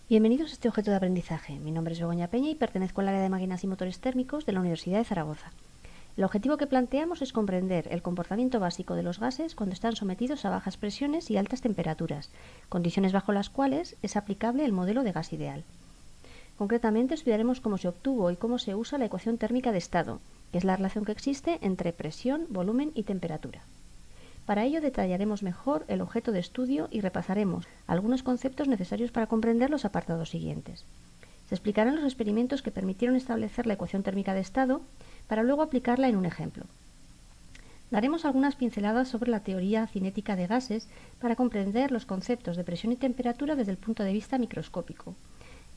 Bienvenidos a este objeto de aprendizaje. Mi nombre es Begoña Peña y pertenezco al área de máquinas y motores térmicos de la Universidad de Zaragoza. El objetivo que planteamos es comprender el comportamiento básico de los gases cuando están sometidos a bajas presiones y altas temperaturas, condiciones bajo las cuales es aplicable el modelo de gas ideal. Concretamente estudiaremos cómo se obtuvo y cómo se usa la ecuación térmica de estado, que es la relación que existe entre presión, volumen y temperatura. Para ello detallaremos mejor el objeto de estudio y repasaremos algunos conceptos necesarios para comprender los apartados siguientes. Se explicarán los experimentos que permitieron establecer la ecuación térmica de estado para luego aplicarla en un ejemplo. Daremos algunas pinceladas sobre la teoría cinética de gases para comprender los conceptos de presión y temperatura desde el punto de vista microscópico.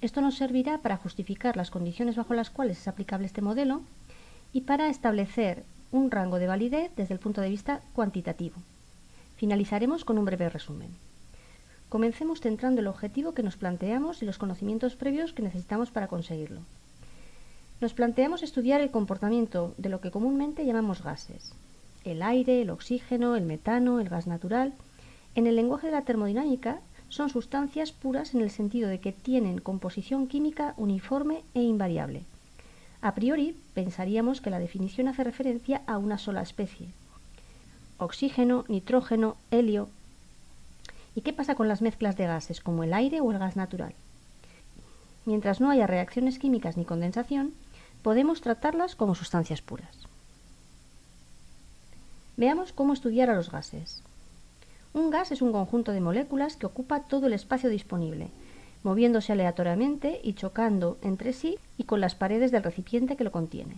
Esto nos servirá para justificar las condiciones bajo las cuales es aplicable este modelo y para establecer un rango de validez desde el punto de vista cuantitativo. Finalizaremos con un breve resumen. Comencemos centrando el objetivo que nos planteamos y los conocimientos previos que necesitamos para conseguirlo. Nos planteamos estudiar el comportamiento de lo que comúnmente llamamos gases: el aire, el oxígeno, el metano, el gas natural. En el lenguaje de la termodinámica son sustancias puras en el sentido de que tienen composición química uniforme e invariable. A priori, pensaríamos que la definición hace referencia a una sola especie: oxígeno, nitrógeno, helio. ¿Y qué pasa con las mezclas de gases como el aire o el gas natural? Mientras no haya reacciones químicas ni condensación, podemos tratarlas como sustancias puras. Veamos cómo estudiar a los gases. Un gas es un conjunto de moléculas que ocupa todo el espacio disponible, moviéndose aleatoriamente y chocando entre sí y con las paredes del recipiente que lo contiene.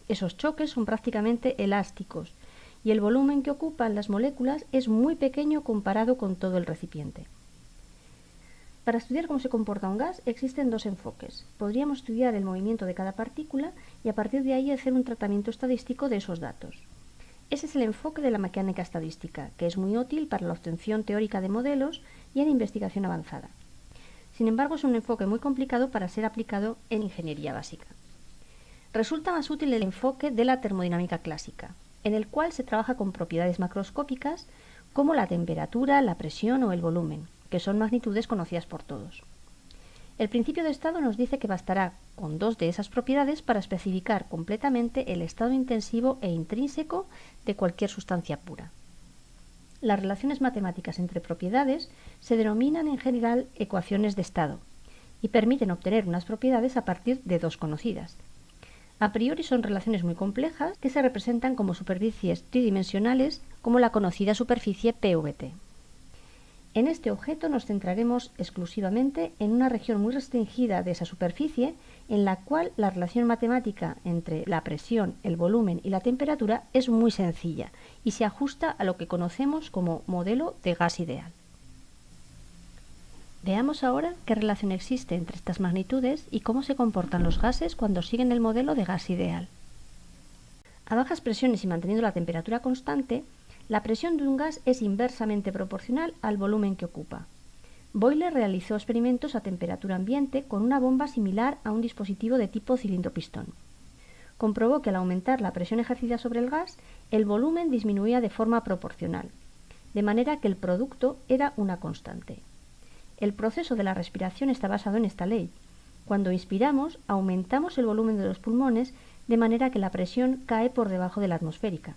Esos choques son prácticamente elásticos y el volumen que ocupan las moléculas es muy pequeño comparado con todo el recipiente. Para estudiar cómo se comporta un gas existen dos enfoques. Podríamos estudiar el movimiento de cada partícula y a partir de ahí hacer un tratamiento estadístico de esos datos. Ese es el enfoque de la mecánica estadística, que es muy útil para la obtención teórica de modelos y en investigación avanzada. Sin embargo, es un enfoque muy complicado para ser aplicado en ingeniería básica. Resulta más útil el enfoque de la termodinámica clásica, en el cual se trabaja con propiedades macroscópicas como la temperatura, la presión o el volumen, que son magnitudes conocidas por todos. El principio de estado nos dice que bastará con dos de esas propiedades para especificar completamente el estado intensivo e intrínseco de cualquier sustancia pura. Las relaciones matemáticas entre propiedades se denominan en general ecuaciones de estado y permiten obtener unas propiedades a partir de dos conocidas. A priori son relaciones muy complejas que se representan como superficies tridimensionales, como la conocida superficie PVT. En este objeto nos centraremos exclusivamente en una región muy restringida de esa superficie, en la cual la relación matemática entre la presión, el volumen y la temperatura es muy sencilla y se ajusta a lo que conocemos como modelo de gas ideal. Veamos ahora qué relación existe entre estas magnitudes y cómo se comportan los gases cuando siguen el modelo de gas ideal. A bajas presiones y manteniendo la temperatura constante, la presión de un gas es inversamente proporcional al volumen que ocupa. Boyle realizó experimentos a temperatura ambiente con una bomba similar a un dispositivo de tipo cilindro-pistón. Comprobó que al aumentar la presión ejercida sobre el gas, el volumen disminuía de forma proporcional, de manera que el producto era una constante. El proceso de la respiración está basado en esta ley. Cuando inspiramos, aumentamos el volumen de los pulmones de manera que la presión cae por debajo de la atmosférica.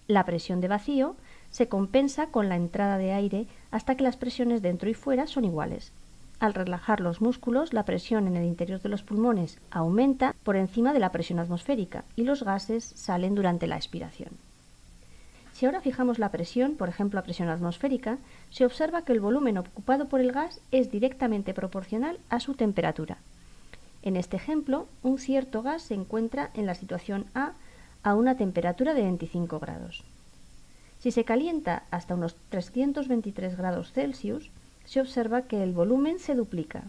La presión de vacío se compensa con la entrada de aire hasta que las presiones dentro y fuera son iguales. Al relajar los músculos, la presión en el interior de los pulmones aumenta por encima de la presión atmosférica y los gases salen durante la expiración. Si ahora fijamos la presión, por ejemplo la presión atmosférica, se observa que el volumen ocupado por el gas es directamente proporcional a su temperatura. En este ejemplo, un cierto gas se encuentra en la situación A a una temperatura de 25 grados. Si se calienta hasta unos 323 grados Celsius, se observa que el volumen se duplica.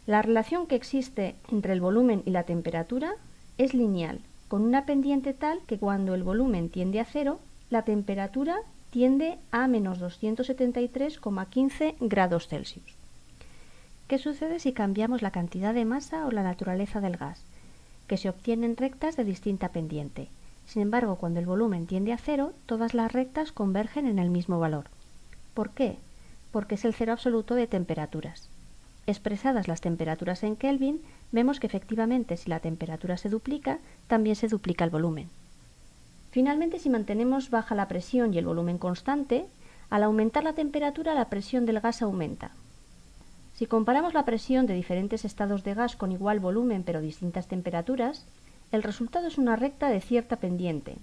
La relación que existe entre el volumen y la temperatura es lineal, con una pendiente tal que cuando el volumen tiende a cero, la temperatura tiende a menos 273,15 grados Celsius. ¿Qué sucede si cambiamos la cantidad de masa o la naturaleza del gas? Que se obtienen rectas de distinta pendiente. Sin embargo, cuando el volumen tiende a cero, todas las rectas convergen en el mismo valor. ¿Por qué? Porque es el cero absoluto de temperaturas. Expresadas las temperaturas en Kelvin, vemos que efectivamente si la temperatura se duplica, también se duplica el volumen. Finalmente, si mantenemos baja la presión y el volumen constante, al aumentar la temperatura, la presión del gas aumenta. Si comparamos la presión de diferentes estados de gas con igual volumen pero distintas temperaturas, el resultado es una recta de cierta pendiente,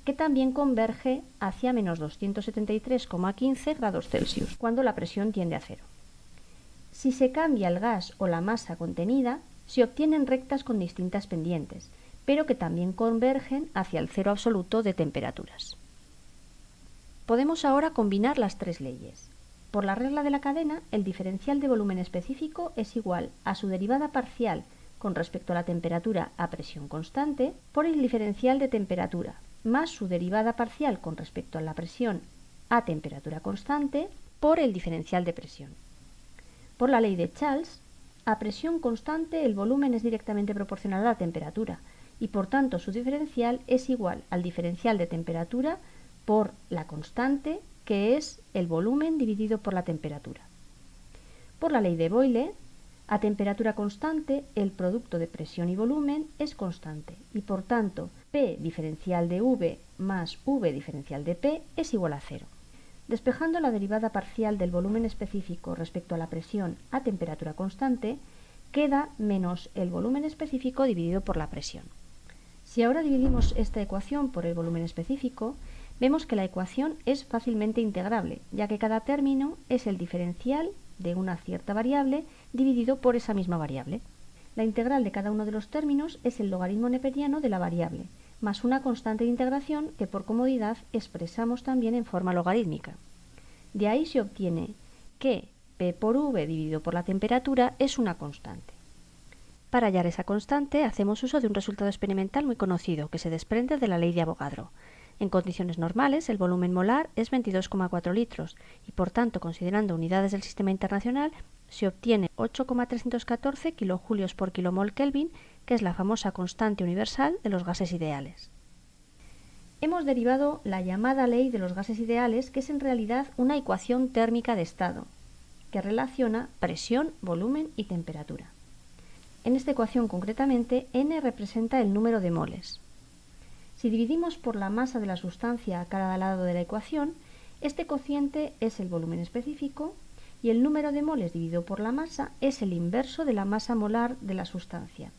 que también converge hacia menos 273,15 grados Celsius, cuando la presión tiende a cero. Si se cambia el gas o la masa contenida, se obtienen rectas con distintas pendientes, pero que también convergen hacia el cero absoluto de temperaturas. Podemos ahora combinar las tres leyes. Por la regla de la cadena, el diferencial de volumen específico es igual a su derivada parcial con respecto a la temperatura a presión constante por el diferencial de temperatura, más su derivada parcial con respecto a la presión a temperatura constante por el diferencial de presión. Por la ley de Charles, a presión constante el volumen es directamente proporcional a la temperatura y por tanto su diferencial es igual al diferencial de temperatura por la constante, que es el volumen dividido por la temperatura. Por la ley de Boyle, a temperatura constante el producto de presión y volumen es constante y por tanto P diferencial de V más V diferencial de P es igual a cero. Despejando la derivada parcial del volumen específico respecto a la presión a temperatura constante, queda menos el volumen específico dividido por la presión. Si ahora dividimos esta ecuación por el volumen específico, vemos que la ecuación es fácilmente integrable, ya que cada término es el diferencial de una cierta variable dividido por esa misma variable. La integral de cada uno de los términos es el logaritmo neperiano de la variable, más una constante de integración que por comodidad expresamos también en forma logarítmica. De ahí se obtiene que P por V dividido por la temperatura es una constante. Para hallar esa constante hacemos uso de un resultado experimental muy conocido que se desprende de la ley de Avogadro. En condiciones normales, el volumen molar es 22,4 litros y, por tanto, considerando unidades del sistema internacional, se obtiene 8,314 kilojulios por kilomol Kelvin, que es la famosa constante universal de los gases ideales. Hemos derivado la llamada ley de los gases ideales, que es en realidad una ecuación térmica de estado, que relaciona presión, volumen y temperatura. En esta ecuación concretamente, n representa el número de moles. Si dividimos por la masa de la sustancia a cada lado de la ecuación, este cociente es el volumen específico y el número de moles dividido por la masa es el inverso de la masa molar de la sustancia.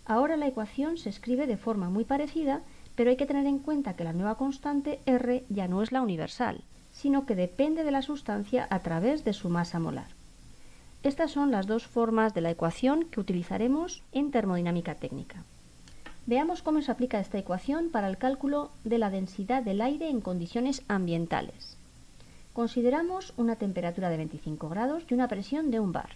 Ahora la ecuación se escribe de forma muy parecida, pero hay que tener en cuenta que la nueva constante R ya no es la universal, sino que depende de la sustancia a través de su masa molar. Estas son las dos formas de la ecuación que utilizaremos en termodinámica técnica. Veamos cómo se aplica esta ecuación para el cálculo de la densidad del aire en condiciones ambientales. Consideramos una temperatura de 25 grados y una presión de 1 bar.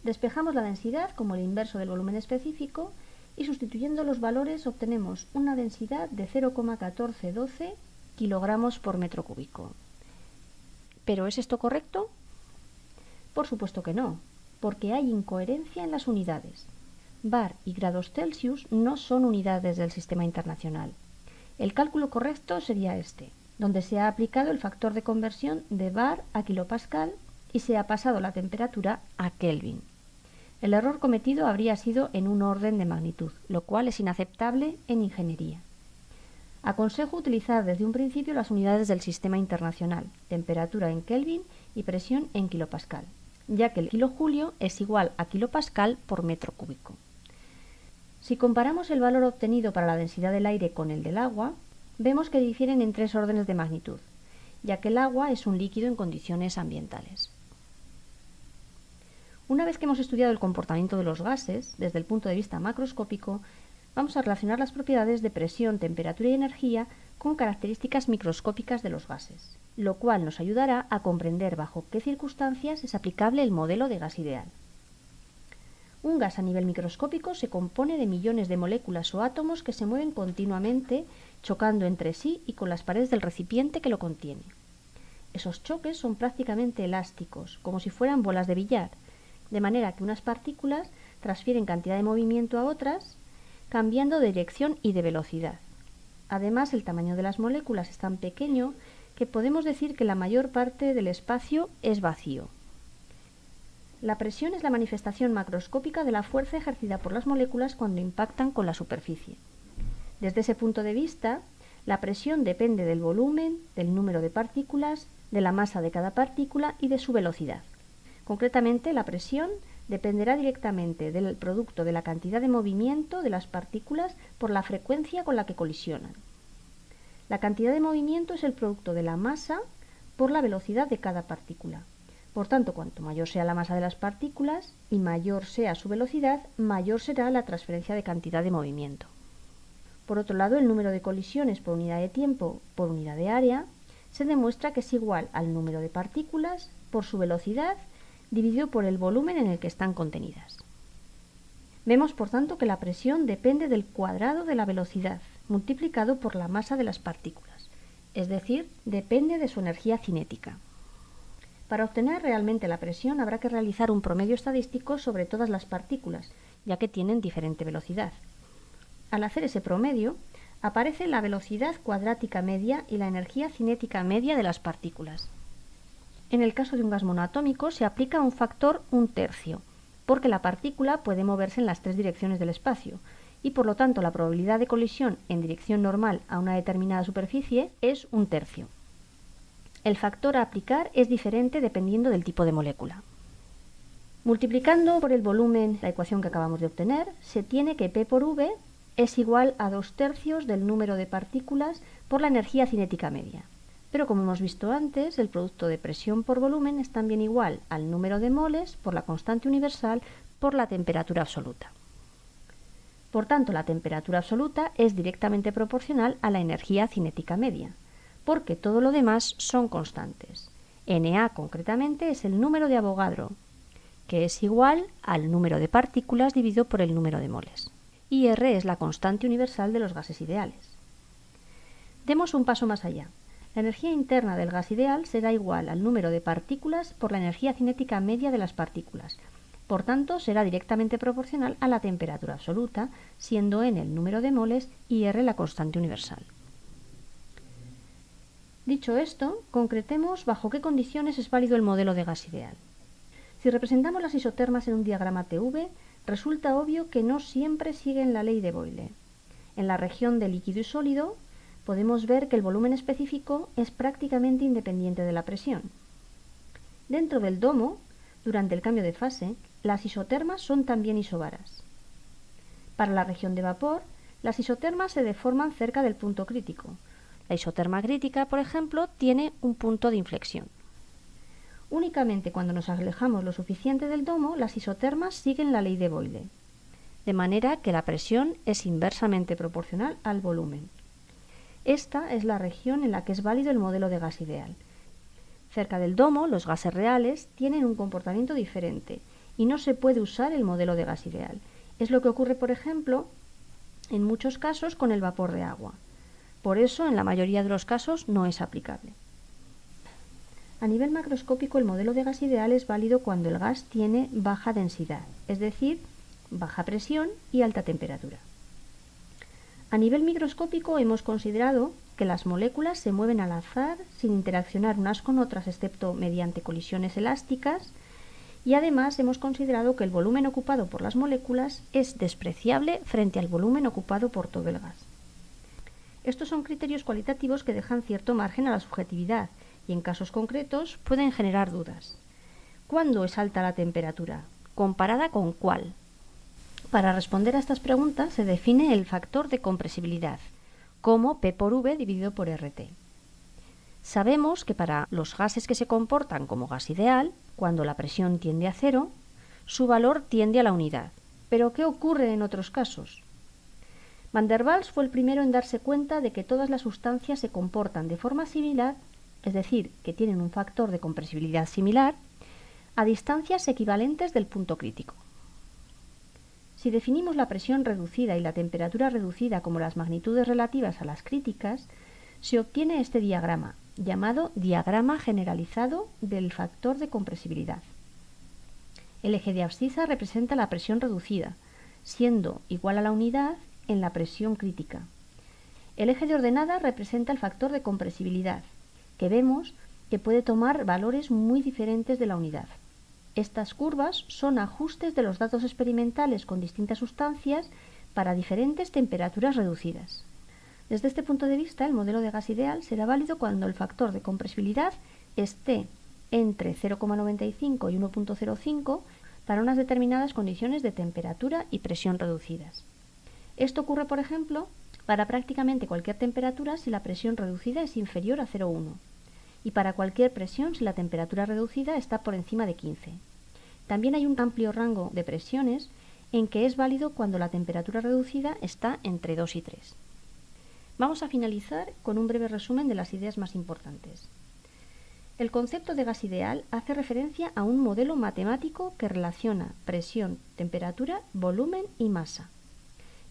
Despejamos la densidad como el inverso del volumen específico y sustituyendo los valores obtenemos una densidad de 0,1412 kilogramos por metro cúbico. ¿Pero es esto correcto? Por supuesto que no, porque hay incoherencia en las unidades. Bar y grados Celsius no son unidades del sistema internacional. El cálculo correcto sería este, donde se ha aplicado el factor de conversión de bar a kilopascal y se ha pasado la temperatura a Kelvin. El error cometido habría sido en un orden de magnitud, lo cual es inaceptable en ingeniería. Aconsejo utilizar desde un principio las unidades del sistema internacional, temperatura en Kelvin y presión en kilopascal, ya que el kilojulio es igual a kilopascal por metro cúbico. Si comparamos el valor obtenido para la densidad del aire con el del agua, vemos que difieren en 3 órdenes de magnitud, ya que el agua es un líquido en condiciones ambientales. Una vez que hemos estudiado el comportamiento de los gases desde el punto de vista macroscópico, vamos a relacionar las propiedades de presión, temperatura y energía con características microscópicas de los gases, lo cual nos ayudará a comprender bajo qué circunstancias es aplicable el modelo de gas ideal. Un gas a nivel microscópico se compone de millones de moléculas o átomos que se mueven continuamente, chocando entre sí y con las paredes del recipiente que lo contiene. Esos choques son prácticamente elásticos, como si fueran bolas de billar, de manera que unas partículas transfieren cantidad de movimiento a otras, cambiando de dirección y de velocidad. Además, el tamaño de las moléculas es tan pequeño que podemos decir que la mayor parte del espacio es vacío. La presión es la manifestación macroscópica de la fuerza ejercida por las moléculas cuando impactan con la superficie. Desde ese punto de vista, la presión depende del volumen, del número de partículas, de la masa de cada partícula y de su velocidad. Concretamente, la presión dependerá directamente del producto de la cantidad de movimiento de las partículas por la frecuencia con la que colisionan. La cantidad de movimiento es el producto de la masa por la velocidad de cada partícula. Por tanto, cuanto mayor sea la masa de las partículas y mayor sea su velocidad, mayor será la transferencia de cantidad de movimiento. Por otro lado, el número de colisiones por unidad de tiempo por unidad de área se demuestra que es igual al número de partículas por su velocidad dividido por el volumen en el que están contenidas. Vemos, por tanto, que la presión depende del cuadrado de la velocidad multiplicado por la masa de las partículas, es decir, depende de su energía cinética. Para obtener realmente la presión habrá que realizar un promedio estadístico sobre todas las partículas, ya que tienen diferente velocidad. Al hacer ese promedio, aparece la velocidad cuadrática media y la energía cinética media de las partículas. En el caso de un gas monoatómico se aplica un factor 1/3, porque la partícula puede moverse en las 3 direcciones del espacio, y por lo tanto la probabilidad de colisión en dirección normal a una determinada superficie es 1/3. El factor a aplicar es diferente dependiendo del tipo de molécula. Multiplicando por el volumen la ecuación que acabamos de obtener, se tiene que P por V es igual a 2/3 del número de partículas por la energía cinética media. Pero como hemos visto antes, el producto de presión por volumen es también igual al número de moles por la constante universal por la temperatura absoluta. Por tanto, la temperatura absoluta es directamente proporcional a la energía cinética media, porque todo lo demás son constantes. Na concretamente es el número de Avogadro, que es igual al número de partículas dividido por el número de moles. Y R es la constante universal de los gases ideales. Demos un paso más allá. La energía interna del gas ideal será igual al número de partículas por la energía cinética media de las partículas. Por tanto, será directamente proporcional a la temperatura absoluta, siendo N el número de moles y R la constante universal. Dicho esto, concretemos bajo qué condiciones es válido el modelo de gas ideal. Si representamos las isotermas en un diagrama TV, resulta obvio que no siempre siguen la ley de Boyle. En la región de líquido y sólido, podemos ver que el volumen específico es prácticamente independiente de la presión. Dentro del domo, durante el cambio de fase, las isotermas son también isobaras. Para la región de vapor, las isotermas se deforman cerca del punto crítico. La isoterma crítica, por ejemplo, tiene un punto de inflexión. Únicamente cuando nos alejamos lo suficiente del domo, las isotermas siguen la ley de Boyle, de manera que la presión es inversamente proporcional al volumen. Esta es la región en la que es válido el modelo de gas ideal. Cerca del domo, los gases reales tienen un comportamiento diferente y no se puede usar el modelo de gas ideal. Es lo que ocurre, por ejemplo, en muchos casos con el vapor de agua. Por eso, en la mayoría de los casos, no es aplicable. A nivel macroscópico, el modelo de gas ideal es válido cuando el gas tiene baja densidad, es decir, baja presión y alta temperatura. A nivel microscópico hemos considerado que las moléculas se mueven al azar sin interaccionar unas con otras excepto mediante colisiones elásticas y además hemos considerado que el volumen ocupado por las moléculas es despreciable frente al volumen ocupado por todo el gas. Estos son criterios cualitativos que dejan cierto margen a la subjetividad y en casos concretos pueden generar dudas. ¿Cuándo es alta la temperatura? ¿Comparada con cuál? Para responder a estas preguntas se define el factor de compresibilidad, como P por V dividido por RT. Sabemos que para los gases que se comportan como gas ideal, cuando la presión tiende a cero, su valor tiende a la unidad. ¿Pero qué ocurre en otros casos? Van der Waals fue el primero en darse cuenta de que todas las sustancias se comportan de forma similar, es decir, que tienen un factor de compresibilidad similar, a distancias equivalentes del punto crítico. Si definimos la presión reducida y la temperatura reducida como las magnitudes relativas a las críticas, se obtiene este diagrama, llamado diagrama generalizado del factor de compresibilidad. El eje de abscisa representa la presión reducida, siendo igual a la unidad en la presión crítica. El eje de ordenada representa el factor de compresibilidad, que vemos que puede tomar valores muy diferentes de la unidad. Estas curvas son ajustes de los datos experimentales con distintas sustancias para diferentes temperaturas reducidas. Desde este punto de vista, el modelo de gas ideal será válido cuando el factor de compresibilidad esté entre 0,95 y 1,05 para unas determinadas condiciones de temperatura y presión reducidas. Esto ocurre, por ejemplo, para prácticamente cualquier temperatura si la presión reducida es inferior a 0,1 y para cualquier presión si la temperatura reducida está por encima de 15. También hay un amplio rango de presiones en que es válido cuando la temperatura reducida está entre 2 y 3. Vamos a finalizar con un breve resumen de las ideas más importantes. El concepto de gas ideal hace referencia a un modelo matemático que relaciona presión, temperatura, volumen y masa.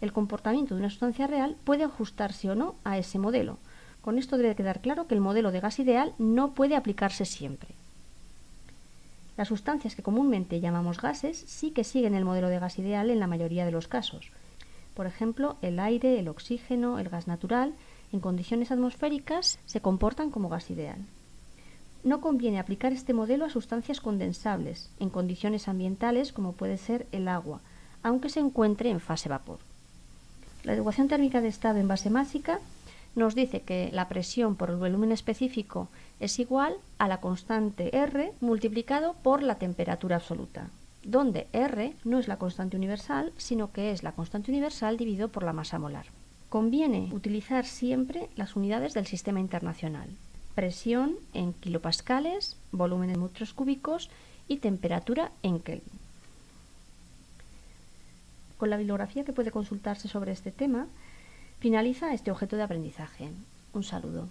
El comportamiento de una sustancia real puede ajustarse o no a ese modelo. Con esto debe quedar claro que el modelo de gas ideal no puede aplicarse siempre. Las sustancias que comúnmente llamamos gases sí que siguen el modelo de gas ideal en la mayoría de los casos. Por ejemplo, el aire, el oxígeno, el gas natural, en condiciones atmosféricas se comportan como gas ideal. No conviene aplicar este modelo a sustancias condensables, en condiciones ambientales como puede ser el agua, aunque se encuentre en fase vapor. La ecuación térmica de estado en base másica nos dice que la presión por el volumen específico es igual a la constante R multiplicado por la temperatura absoluta, donde R no es la constante universal, sino que es la constante universal dividido por la masa molar. Conviene utilizar siempre las unidades del sistema internacional: presión en kilopascales, volumen en metros cúbicos y temperatura en Kelvin. Con la bibliografía que puede consultarse sobre este tema, finaliza este objeto de aprendizaje. Un saludo.